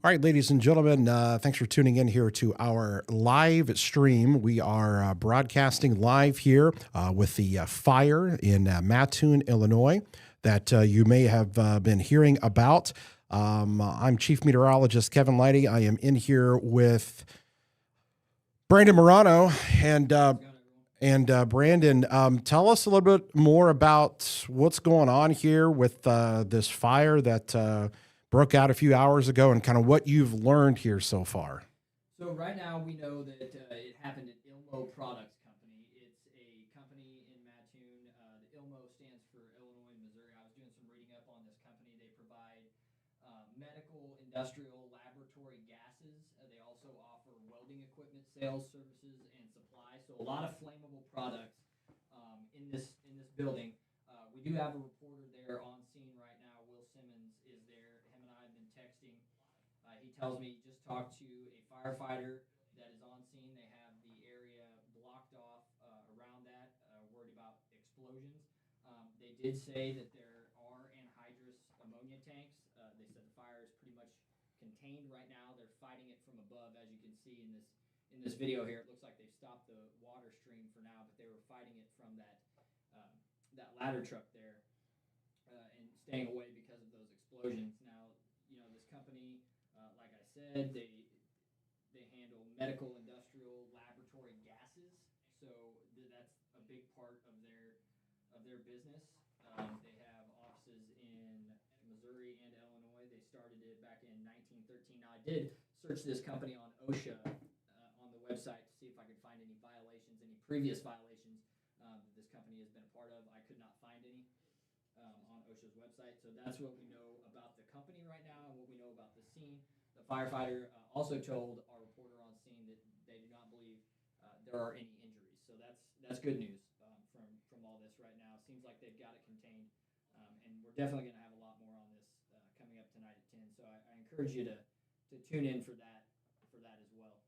All right, ladies and gentlemen, thanks for tuning in here to our live stream. We are broadcasting live here with the fire in Mattoon, Illinois, that you may have been hearing about. I'm Chief Meteorologist Kevin Leidy. I am in here with Brandon Morano and Brandon. Tell us a little bit more about what's going on here with this fire that broke out a few hours ago, and kind of what you've learned here so far. So right now we know that it happened at Ilmo Products Company. It's a company in Mattoon. The Ilmo stands for Illinois and Missouri. I was doing some reading up on this company. They provide medical, industrial, laboratory gases. They also offer welding equipment, sales, services, and supplies. So a lot of flammable products in this building. We do have a reporter there on scene right now. Will Simmons is there. Him and I have been texting. He tells me he just talked to a firefighter that is on scene. They have the area blocked off around that, worried about explosions. They did say that there are anhydrous ammonia tanks. They said the fire is pretty much contained right now. They're fighting it from above, as you can see in this video here. It looks like they've stopped the water stream for now, but they were fighting it from that ladder truck there and staying away because of those explosions. Now, you know, this company, like I said, they handle medical, industrial, laboratory gases. So that's a big part of their business. They have offices in Missouri and Illinois. They started it back in 1913. Now, I did search this company on OSHA on the website to see if I could find any violations, any previous violations that this company has been a part of. I could not find any on OSHA's website. So that's what we know about the company right now and what we know about the scene. The firefighter also told our reporter on scene that they do not believe there are any injuries. So that's good news from all this right now. Seems like they've got it contained, and we're definitely going to have a lot more on this coming up tonight at 10. So I encourage you to tune in for that as well.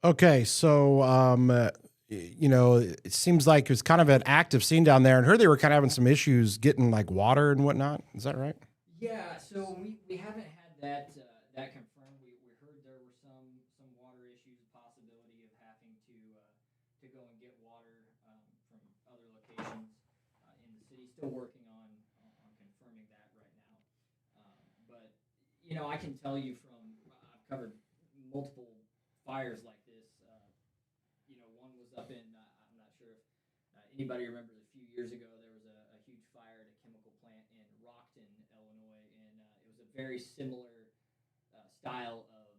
Okay, so you know, it seems like it was kind of an active scene down there, and heard they were kind of having some issues getting like water and whatnot. Is that right? Yeah, so we haven't had that confirmed. We heard there were some water issues, possibility of having to go and get water from other locations in the city. Still working on confirming that right now. But you know, I can tell you I've covered multiple fires like this. You know, one was up in I'm not sure if anybody remembers a few years ago there was a huge fire at a chemical plant in Rockton, Illinois, and it was a very similar style of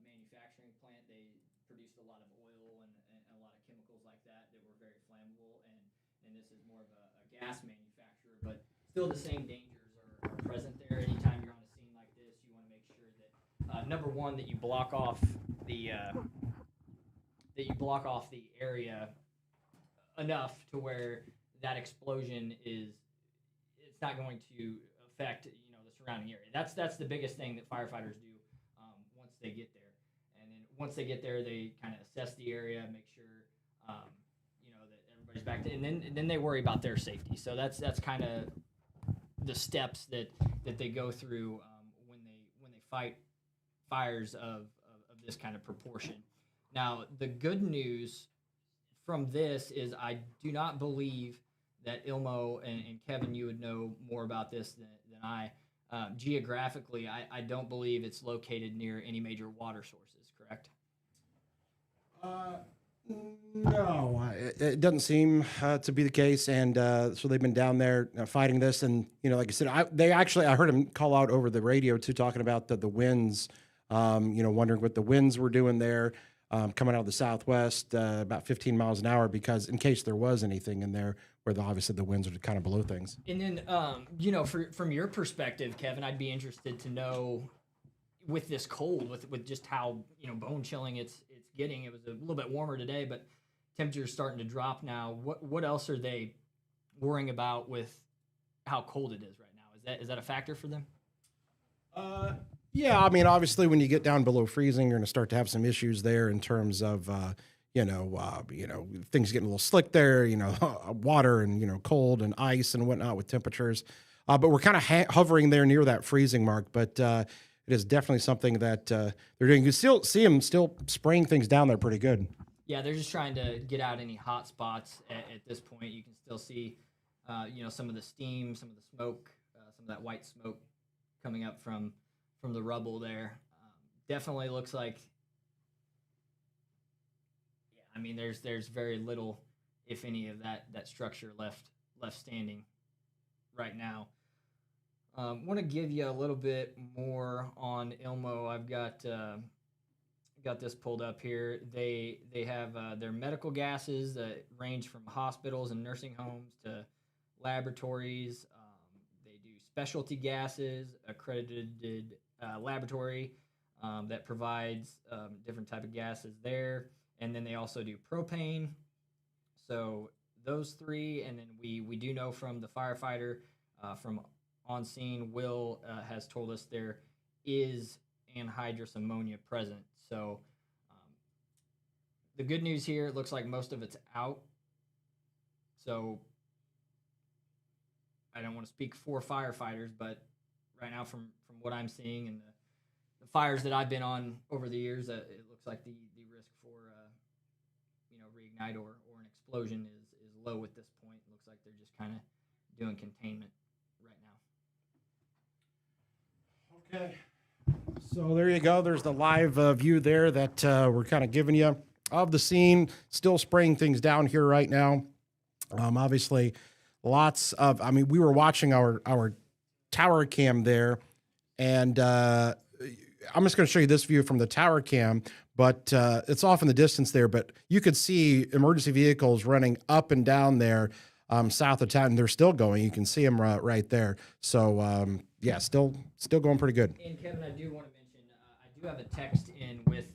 manufacturing plant. They produced a lot of oil and a lot of chemicals like that were very flammable, and this is more of a gas manufacturer, but still the same dangers are present there. Anytime you're on a scene like this, you want to make sure that number one, that you block off the area enough to where that explosion it's not going to affect, you know, the surrounding area. That's the biggest thing that firefighters do once they get there. And then once they get there, they kind of assess the area, make sure you know, that everybody's back to, and then they worry about their safety. So that's kind of the steps that they go through when they fight fires of this kind of proportion. Now, the good news from this is I do not believe that Ilmo, and Kevin, you would know more about this than I, geographically, I don't believe it's located near any major water sources, correct? No, it doesn't seem to be the case, and so they've been down there fighting this, and you know, like I said, I heard him call out over the radio too, talking about the winds, you know, wondering what the winds were doing there, coming out of the southwest, about 15 miles an hour, because in case there was anything in there where obviously the winds would kind of blow things. And then, you know, from your perspective, Kevin, I'd be interested to know, with this cold, with just how, you know, bone chilling it's getting. It was a little bit warmer today, but temperature's starting to drop now. What else are they worrying about with how cold it is right now? Is that a factor for them? Yeah, I mean, obviously, when you get down below freezing, you're going to start to have some issues there in terms of, you know, things getting a little slick there. You know, water and cold and ice and whatnot with temperatures. But we're kind of hovering there near that freezing mark. But it is definitely something that they're doing. You still see them still spraying things down there pretty good. Yeah, they're just trying to get out any hot spots at this point. You can still see, some of the steam, some of the smoke, some of that white smoke coming up from the rubble there. Definitely looks like, yeah. I mean, there's very little, if any, of that structure left standing right now. Want to give you a little bit more on Ilmo. I've got this pulled up here. They have their medical gases that range from hospitals and nursing homes to laboratories. They do specialty gases, accredited laboratory that provides different type of gases there, and then they also do propane. So those three, and then we do know from the firefighter from on scene, Will has told us there is anhydrous ammonia present. So the good news here, it looks like most of it's out. So I don't want to speak for firefighters, but right now, from what I'm seeing and the fires that I've been on over the years, it looks like the risk for reignite or an explosion is low at this point. It looks like they're just kind of doing containment right now. Okay. So there you go. There's the live view there that we're kind of giving you of the scene. Still spraying things down here right now. Obviously, lots of. I mean, we were watching our tower cam there, and I'm just going to show you this view from the tower cam. But it's off in the distance there. But you could see emergency vehicles running up and down there south of town. And they're still going. You can see them right there. So yeah, still going pretty good. And Kevin, I do want to mention, I do have a text in with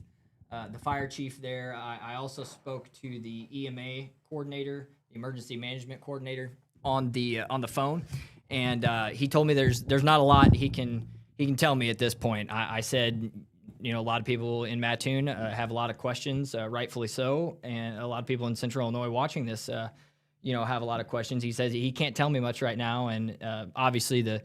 the fire chief there. I also spoke to the EMA coordinator, the emergency management coordinator, on the phone, and he told me there's not a lot he can tell me at this point. I said, a lot of people in Mattoon have a lot of questions, rightfully so, and a lot of people in Central Illinois watching this, have a lot of questions. He says he can't tell me much right now, and obviously the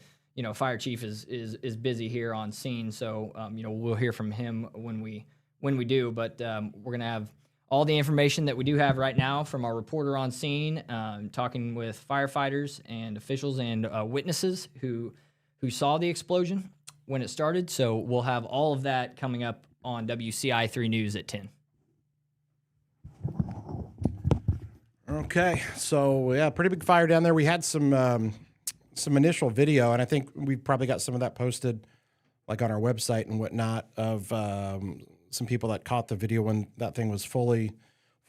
fire chief is busy here on scene, so we'll hear from him when we do. But we're gonna have all the information that we do have right now from our reporter on scene, talking with firefighters and officials and witnesses who saw the explosion when it started. So we'll have all of that coming up on WCI 3 News at 10. Okay, so yeah, pretty big fire down there. We had some initial video, and I think we probably got some of that posted, like on our website and whatnot, of some people that caught the video when that thing was fully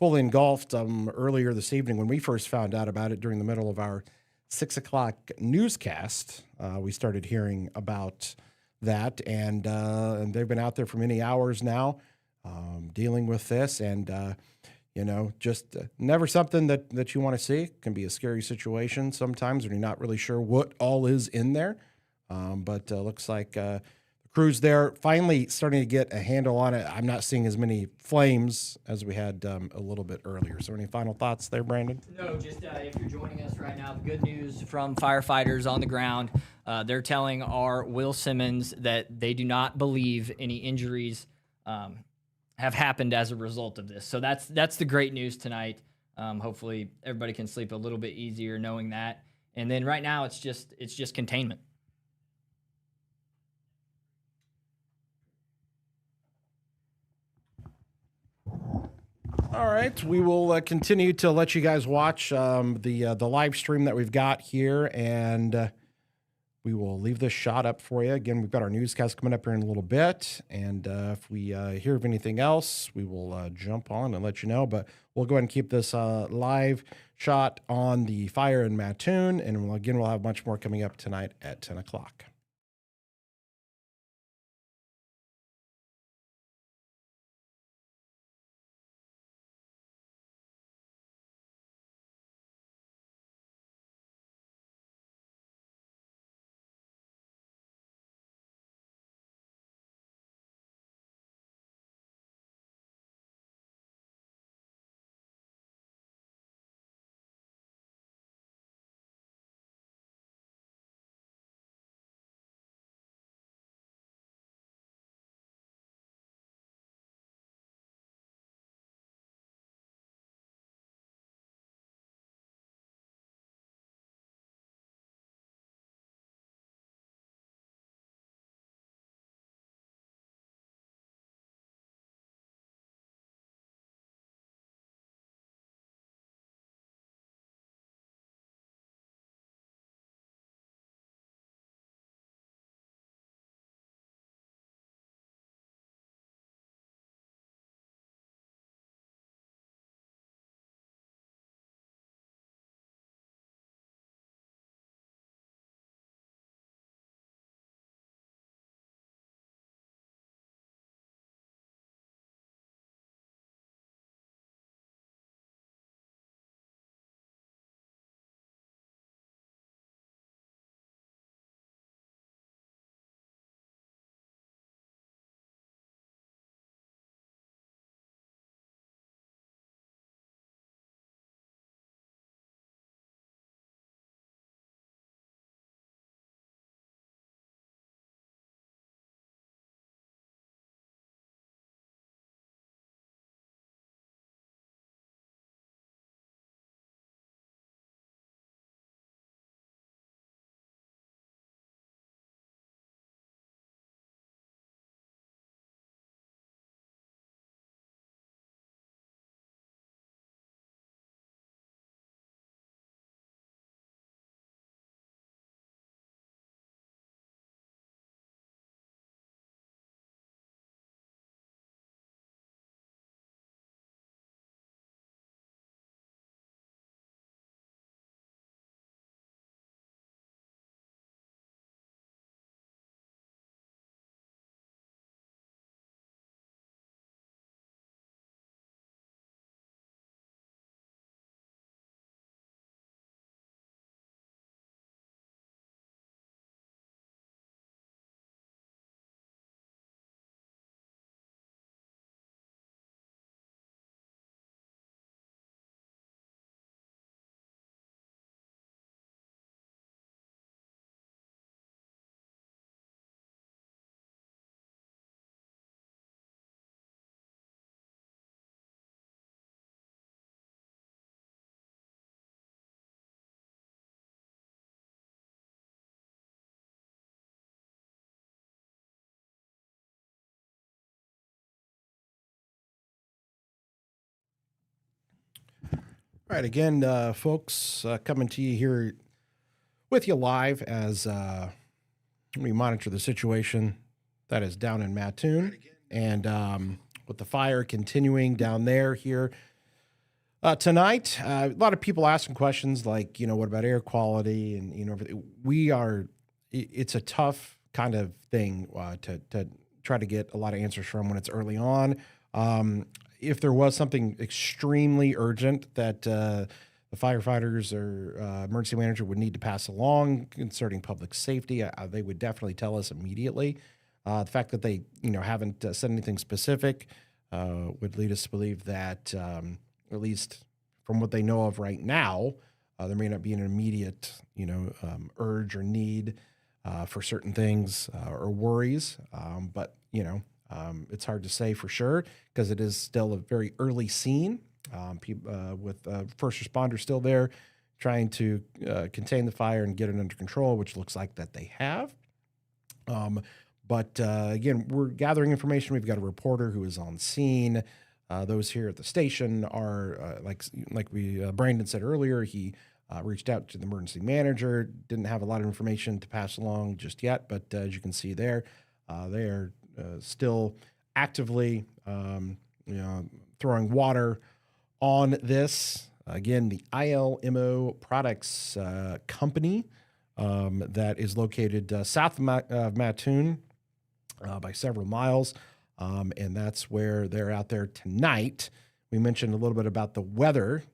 engulfed earlier this evening when we first found out about it during the middle of our 6 o'clock newscast. We started hearing about that, and they've been out there for many hours now dealing with this, and just never something that you want to see. It can be a scary situation sometimes when you're not really sure what all is in there. But looks like the crews there finally starting to get a handle on it. I'm not seeing as many flames as we had a little bit earlier. So any final thoughts there, Brandon? No, just if you're joining us right now, the good news from firefighters on the ground, they're telling our Will Simmons that they do not believe any injuries have happened as a result of this. So that's the great news tonight. Hopefully everybody can sleep a little bit easier knowing that. And then right now it's just containment. All right, we will continue to let you guys watch the live stream that we've got here, and we will leave this shot up for you. Again, we've got our newscast coming up here in a little bit, and if we hear of anything else, we will jump on and let you know. But we'll go ahead and keep this live shot on the fire in Mattoon, and we'll have much more coming up tonight at 10 o'clock. All right, again, folks, coming to you here with you live as we monitor the situation that is down in Mattoon, and with the fire continuing down there here tonight. A lot of people asking questions like, what about air quality, and we are. It's a tough kind of thing to try to get a lot of answers from when it's early on. If there was something extremely urgent that the firefighters or emergency manager would need to pass along concerning public safety, they would definitely tell us immediately. The fact that they, haven't said anything specific would lead us to believe that, at least from what they know of right now, there may not be an immediate, urge or need for certain things or worries. But it's hard to say for sure because it is still a very early scene. With first responders still there trying to contain the fire and get it under control, which looks like that they have. But again, we're gathering information. We've got a reporter who is on scene. Those here at the station are like Brandon said earlier. He reached out to the emergency manager. Didn't have a lot of information to pass along just yet, but as you can see there, they are still actively, throwing water on this. Again, the ILMO Products Company that is located south of Mattoon by several miles. And that's where they're out there tonight. We mentioned a little bit about the weather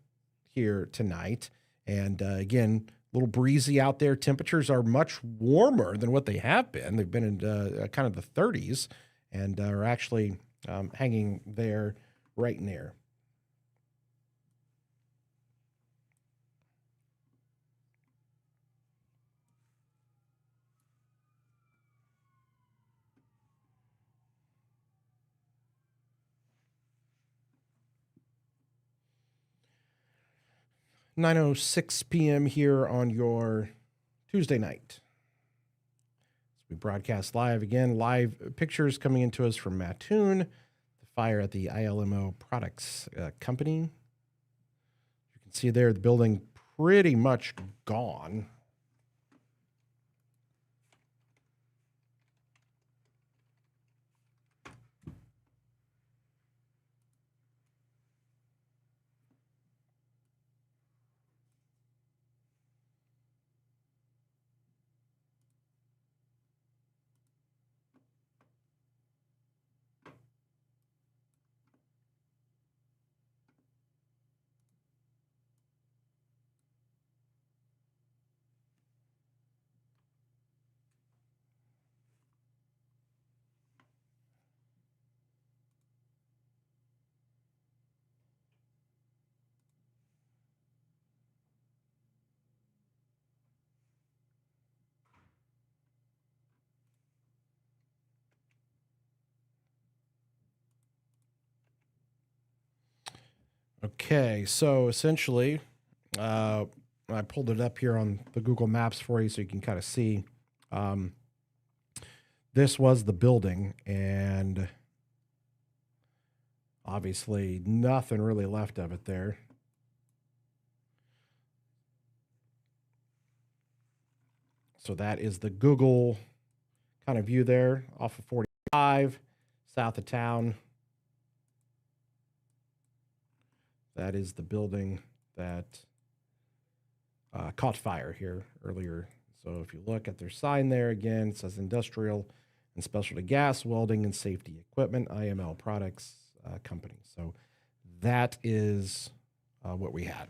here tonight. And again, a little breezy out there. Temperatures are much warmer than what they have been. They've been in kind of the 30s and are actually hanging there right near. (9:06 p.m.) here on your Tuesday night. We broadcast live again, live pictures coming into us from Mattoon, the fire at the ILMO Products Company. You can see there the building pretty much gone. Okay, so essentially, I pulled it up here on the Google Maps for you so you can kind of see. This was the building, and obviously nothing really left of it there. So that is the Google kind of view there off of 45, south of town. That is the building that caught fire here earlier. So if you look at their sign there again, it says Industrial and Specialty Gas, Welding, and Safety Equipment, IML Products Company. So that is what we had.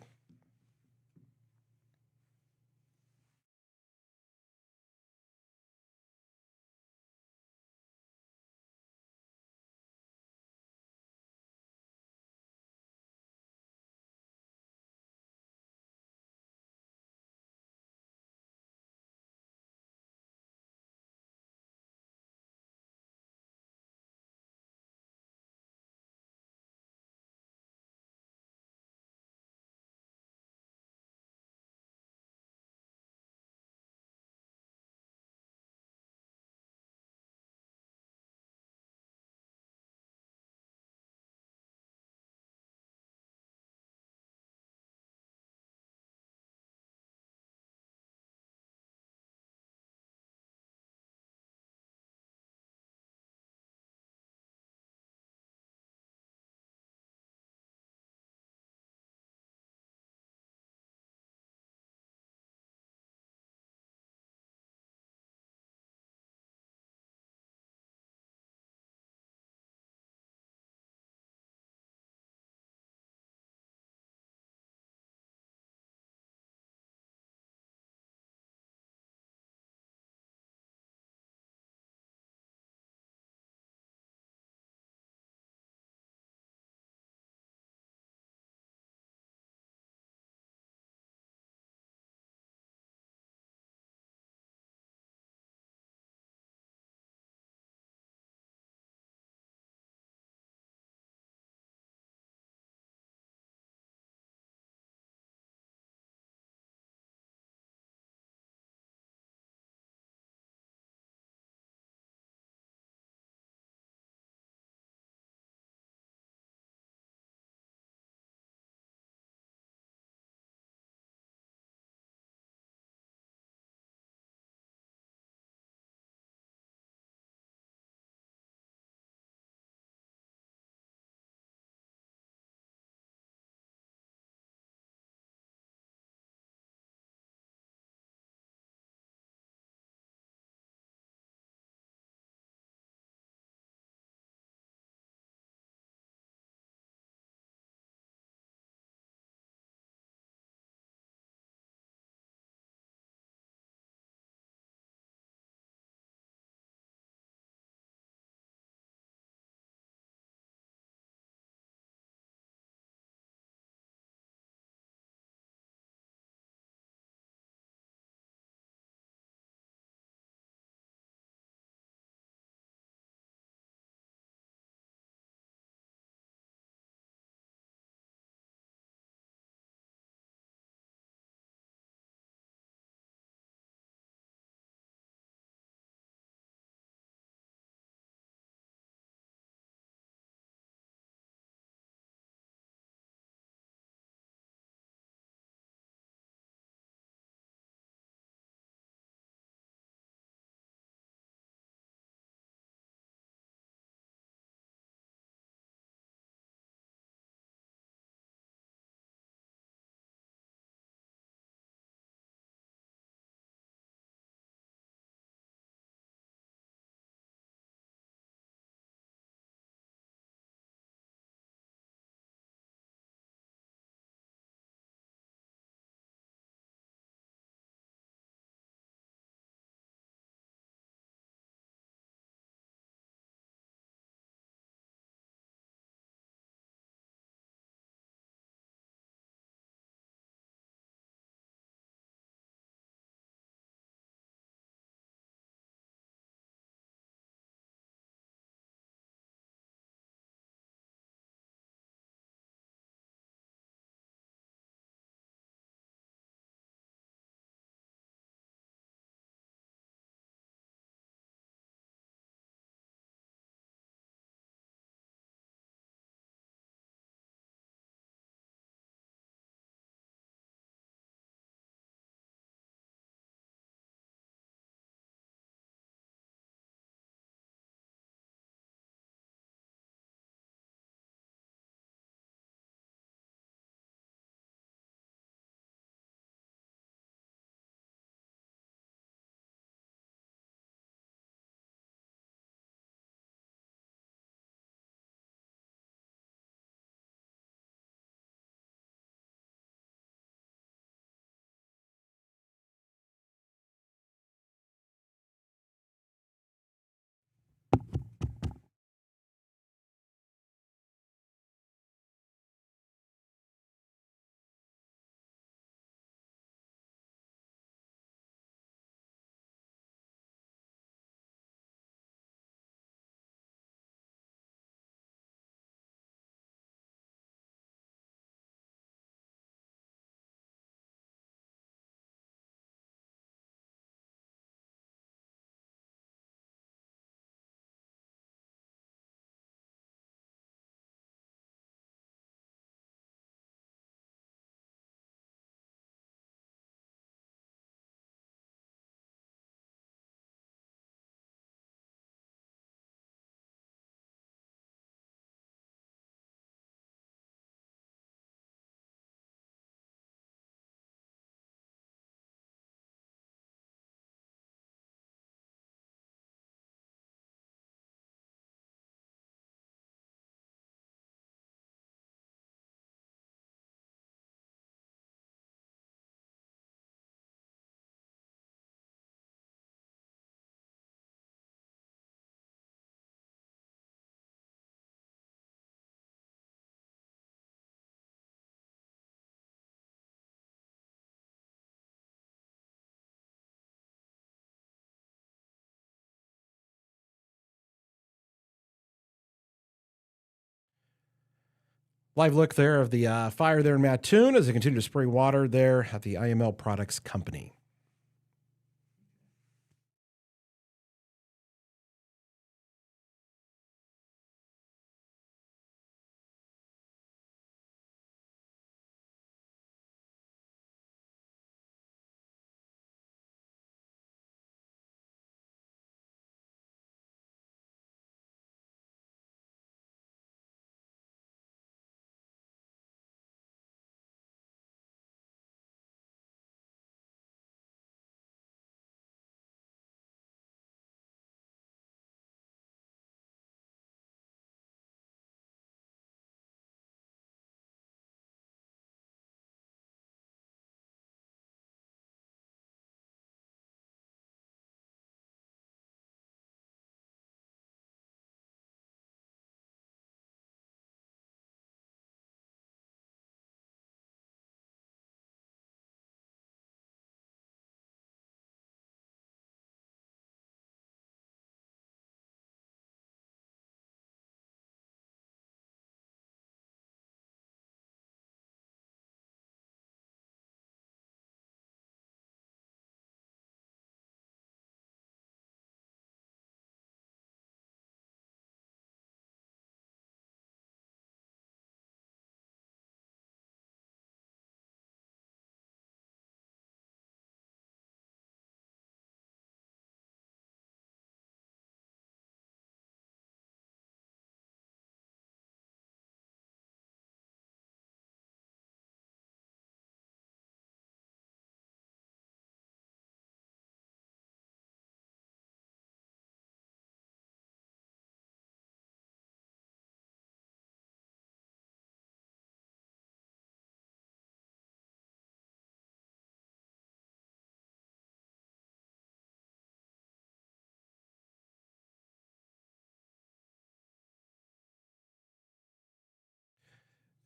Live look there of the fire there in Mattoon as they continue to spray water there at the IML Products Company.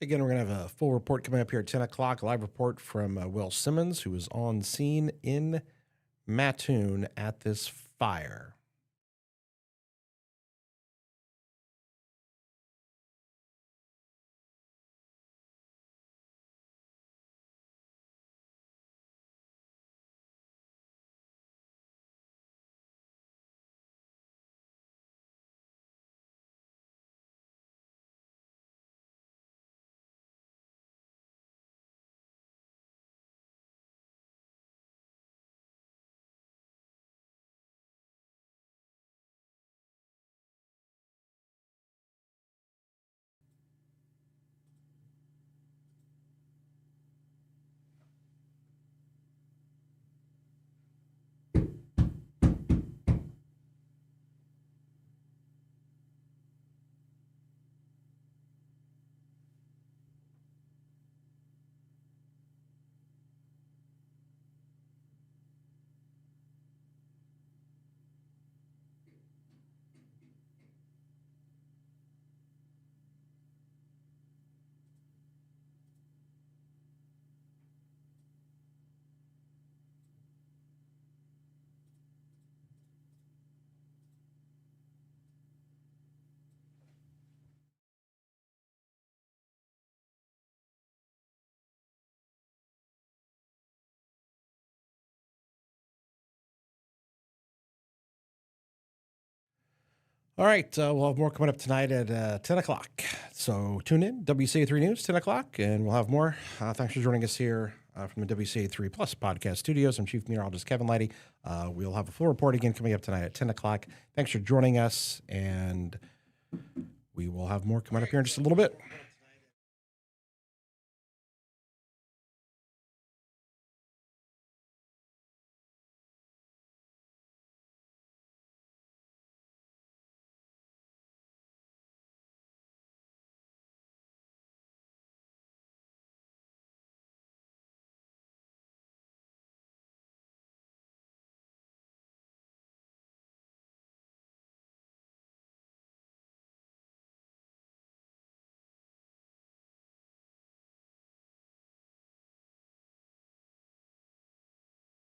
Again, we're going to have a full report coming up here at 10 o'clock, a live report from Will Simmons, who was on scene in Mattoon at this fire. All right, we'll have more coming up tonight at 10 o'clock. So tune in, WCA3 News, 10 o'clock, and we'll have more. Thanks for joining us here from the WCA3 Plus podcast studios. I'm Chief Meteorologist Kevin Lighty. We'll have a full report again coming up tonight at 10 o'clock. Thanks for joining us, and we will have more coming up here in just a little bit.